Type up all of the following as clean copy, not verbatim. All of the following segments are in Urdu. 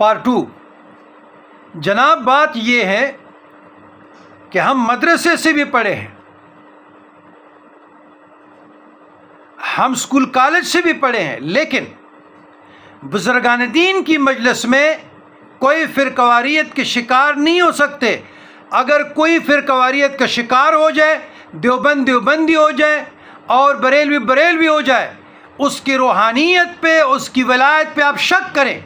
پارٹ 2۔ جناب بات یہ ہے کہ ہم مدرسے سے بھی پڑھے ہیں، ہم اسکول کالج سے بھی پڑھے ہیں، لیکن بزرگان دین کی مجلس میں کوئی فرقواریت کے شکار نہیں ہو سکتے۔ اگر کوئی فرقواریت کا شکار ہو جائے، دیوبند دیوبندی ہو جائے اور بریلوی بریلوی ہو جائے، اس کی روحانیت پہ، اس کی ولایت پہ آپ شک کریں،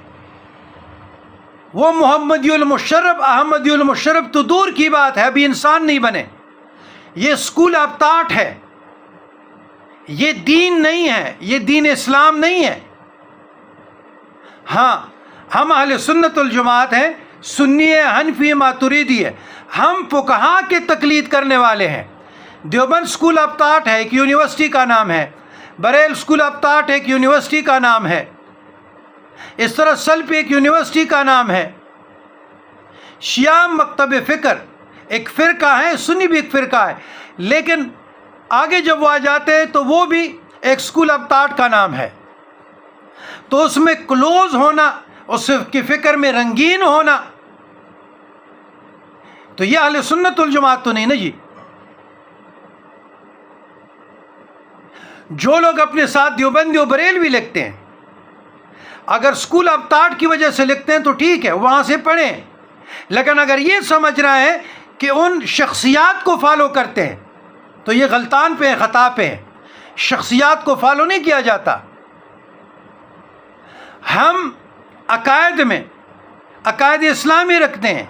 وہ محمدی المشرف احمدی المشرف تو دور کی بات ہے، ابھی انسان نہیں بنے۔ یہ اسکول آف تھاٹ ہے، یہ دین نہیں ہے، یہ دین اسلام نہیں ہے۔ ہاں، ہم اہل سنت والجماعت ہیں، سنی ہے، حنفی ماتریدی ہے، ہم فقہا کے تقلید کرنے والے ہیں۔ دیوبند اسکول آف تھاٹ ہے، ایک یونیورسٹی کا نام ہے، بریل اسکول آف تھاٹ ایک یونیورسٹی کا نام ہے، اس طرح سلفی ایک یونیورسٹی کا نام ہے۔ شیعہ مکتب فکر ایک فرقہ ہے، سنی بھی ایک فرقہ ہے، لیکن آگے جب وہ آ جاتے ہیں تو وہ بھی ایک اسکول آف تھاٹ کا نام ہے۔ تو اس میں کلوز ہونا، اس کی فکر میں رنگین ہونا، تو یہ اہل سنت والجماعت تو نہیں نا جی۔ جو لوگ اپنے ساتھ دیوبندی و بریلوی لکھتے ہیں، اگر اسکول آف تھاٹ کی وجہ سے لکھتے ہیں تو ٹھیک ہے، وہاں سے پڑھیں، لیکن اگر یہ سمجھ رہے ہیں کہ ان شخصیات کو فالو کرتے ہیں تو یہ غلطان پہ ہیں، خطا پہ ہیں۔ شخصیات کو فالو نہیں کیا جاتا۔ ہم عقائد میں عقائد اسلامی رکھتے ہیں،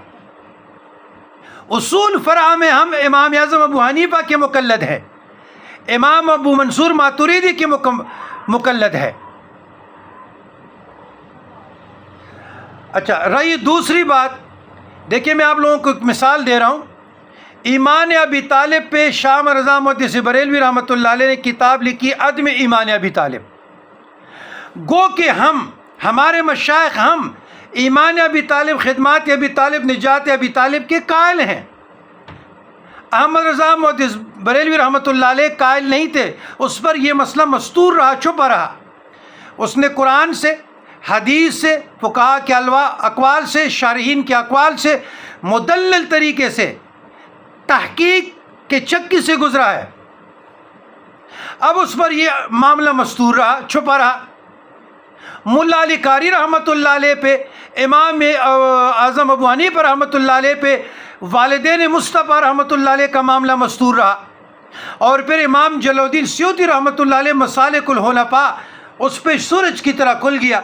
اصول فرع میں ہم امام اعظم ابو حنیفہ کے مقلد ہیں، امام ابو منصور ماتریدی کے مقلد ہے۔ اچھا، رہی دوسری بات، دیکھیے میں آپ لوگوں کو ایک مثال دے رہا ہوں۔ ایمان ابی طالب پہ شاہ رضا محدث بریلوی رحمۃ اللہ علیہ نے کتاب لکھی، عدم ایمان ابی طالب۔ گو کہ ہمارے مشائخ ہم ایمان ابی طالب، خدمات ابی طالب، نجات ابی طالب کے قائل ہیں۔ احمد رضا محدث بریلوی رحمۃ اللہ علیہ قائل نہیں تھے، اس پر یہ مسئلہ مستور رہا، چھپا رہا۔ اس نے قرآن سے، حدیث سے، فقہا کے اقوال سے، شارحین کے اقوال سے مدلل طریقے سے تحقیق کے چکی سے گزرا ہے۔ اب اس پر یہ معاملہ مستور رہا، چھپا رہا۔ ملا علی قاری رحمۃ اللہ علیہ پہ، امام اعظم ابو حنیفہ رحمۃ اللہ علیہ پہ، والدین مصطفیٰ رحمۃ اللہ علیہ کا معاملہ مستور رہا، اور پھر امام جلال الدین سیوطی رحمۃ اللہ علیہ مسالک الحنفاء، اس پہ سورج کی طرح کھل گیا۔